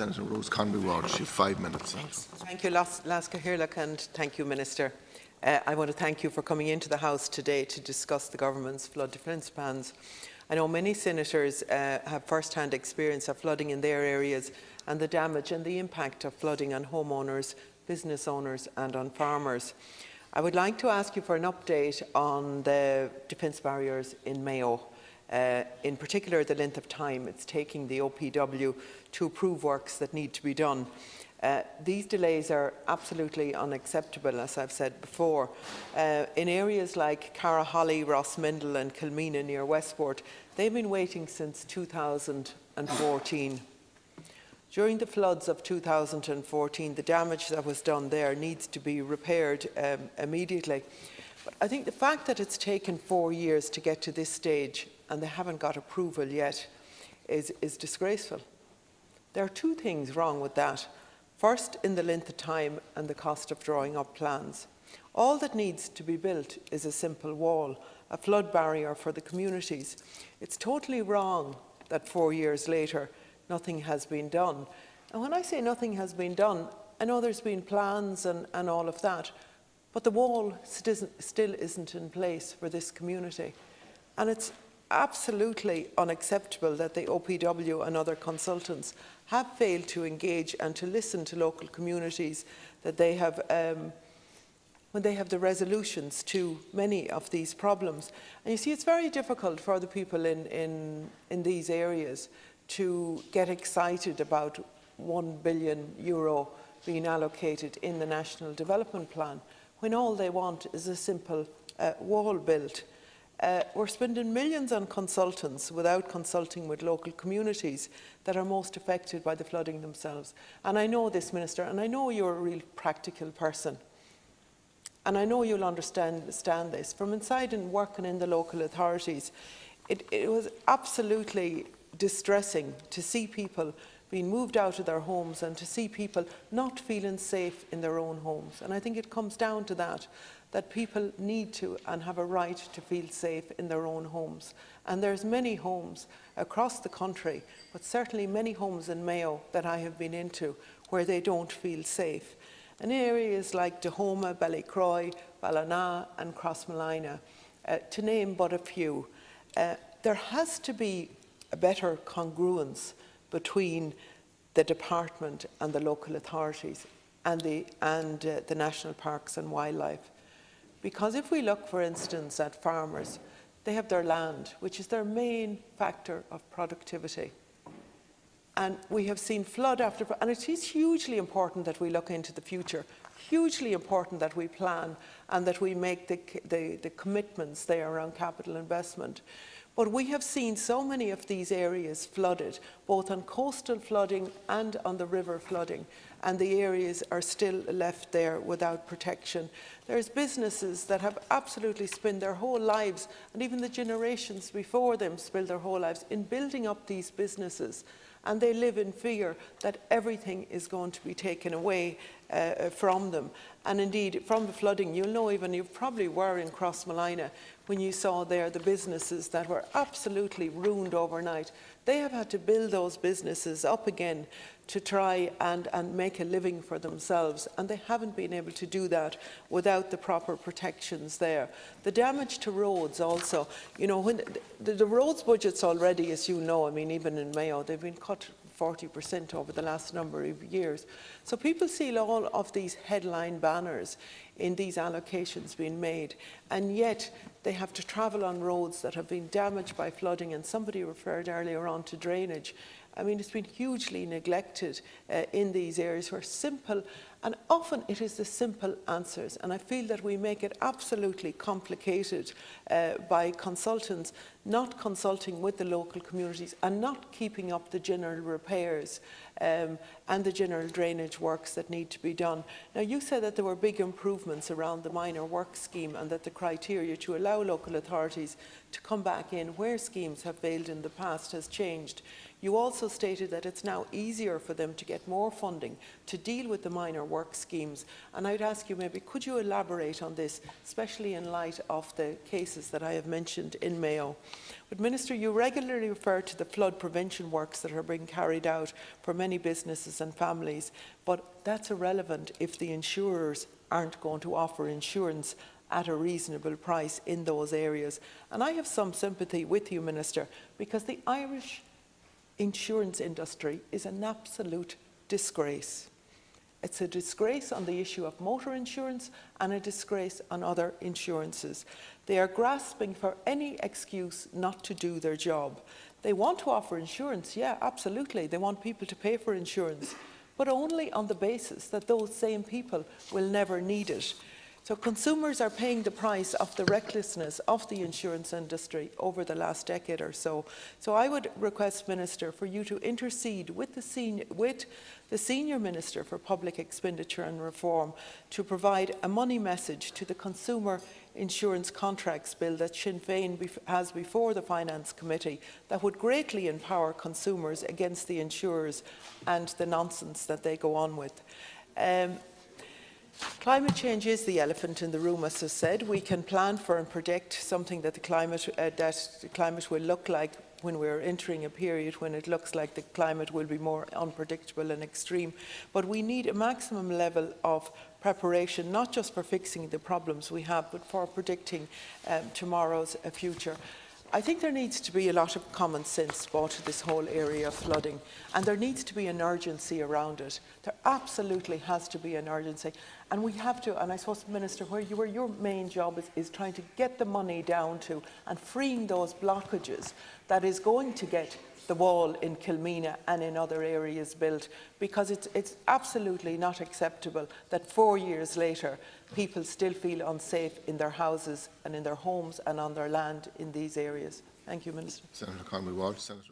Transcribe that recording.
Senator Rose Conway-Walsh, you have 5 minutes. Thank you, Laska Hirlach, and thank you, Minister. I want to thank you for coming into the House today to discuss the Government's flood defence plans. I know many senators have first-hand experience of flooding in their areas and the damage and the impact of flooding on homeowners, business owners and on farmers. I would like to ask you for an update on the defence barriers in Mayo. In particular, the length of time it's taking the OPW to approve works that need to be done. These delays are absolutely unacceptable, as I've said before. In areas like Caraholly, Rossmendel and Kilmena near Westport, they've been waiting since 2014. During the floods of 2014, the damage that was done there needs to be repaired immediately. But I think the fact that it's taken 4 years to get to this stage and they haven't got approval yet is disgraceful. There are 2 things wrong with that. First, in the length of time and the cost of drawing up plans. All that needs to be built is a simple wall, a flood barrier for the communities. It's totally wrong that 4 years later nothing has been done. And when I say nothing has been done, I know there's been plans and all of that, but the wall still isn't in place for this community. And it's absolutely unacceptable that the OPW and other consultants have failed to engage and to listen to local communities, that they have when they have the resolutions to many of these problems. And you see, it's very difficult for the people in these areas to get excited about €1 billion being allocated in the National Development Plan, when all they want is a simple wall built. We're spending millions on consultants without consulting with local communities that are most affected by the flooding themselves. And I know this, Minister, and I know you're a real practical person. And I know you'll understand this. From inside and working in the local authorities, it was absolutely distressing to see people being moved out of their homes and to see people not feeling safe in their own homes. And I think it comes down to that people need to and have a right to feel safe in their own homes. And there's many homes across the country, but certainly many homes in Mayo that I have been into where they don't feel safe. And areas like Dahoma, Ballycroy, Ballina and Crossmolina, to name but a few, there has to be a better congruence between the department and the local authorities and the National Parks and Wildlife. Because if we look, for instance, at farmers, they have their land, which is their main factor of productivity. And we have seen flood after flood, and it is hugely important that we look into the future, hugely important that we plan and that we make the commitments there around capital investment. But we have seen so many of these areas flooded, both on coastal flooding and on the river flooding, and the areas are still left there without protection. There's businesses that have absolutely spent their whole lives, and even the generations before them spent their whole lives in building up these businesses, and they live in fear that everything is going to be taken away from them. And indeed, from the flooding, you'll know, even you probably were in Crossmolina when you saw there the businesses that were absolutely ruined overnight. They have had to build those businesses up again to try and make a living for themselves, and they haven't been able to do that without the proper protections there. The damage to roads also, you know, when the roads budgets already, as you know, I mean, even in Mayo, they've been cut 40% over the last number of years. So people see all of these headline banners in these allocations being made, and yet they have to travel on roads that have been damaged by flooding, and somebody referred earlier on to drainage. I mean, it's been hugely neglected in these areas where simple, and often it is the simple answers, and I feel that we make it absolutely complicated by consultants not consulting with the local communities and not keeping up the general repairs and the general drainage works that need to be done. Now, you said that there were big improvements around the minor work scheme and that the criteria to allow local authorities to come back in where schemes have failed in the past has changed. You also stated that it's now easier for them to get more funding to deal with the minor work schemes. And I'd ask you, maybe, could you elaborate on this, especially in light of the cases that I have mentioned in Mayo? But Minister, you regularly refer to the flood prevention works that are being carried out for many businesses and families, but that's irrelevant if the insurers aren't going to offer insurance at a reasonable price in those areas. And I have some sympathy with you, Minister, because the Irish insurance industry is an absolute disgrace. It's a disgrace on the issue of motor insurance and a disgrace on other insurances. They are grasping for any excuse not to do their job. They want to offer insurance, yeah, absolutely. They want people to pay for insurance, but only on the basis that those same people will never need it. So consumers are paying the price of the recklessness of the insurance industry over the last decade or so. So I would request, Minister, for you to intercede with the Senior Minister for Public Expenditure and Reform to provide a money message to the Consumer Insurance Contracts Bill that Sinn Féin has before the Finance Committee that would greatly empower consumers against the insurers and the nonsense that they go on with. Climate change is the elephant in the room, as I said. We can plan for and predict something that the climate will look like when we're entering a period when it looks like the climate will be more unpredictable and extreme. But we need a maximum level of preparation, not just for fixing the problems we have, but for predicting tomorrow's future. I think there needs to be a lot of common sense brought to this whole area of flooding, and there needs to be an urgency around it. There absolutely has to be an urgency, and we have to, and I suppose, Minister, where your main job is trying to get the money down to and freeing those blockages that is going to get the wall in Kilmena and in other areas built, because it's absolutely not acceptable that 4 years later people still feel unsafe in their houses and in their homes and on their land in these areas. Thank you, Minister. Senator Conway-Walsh, Senator.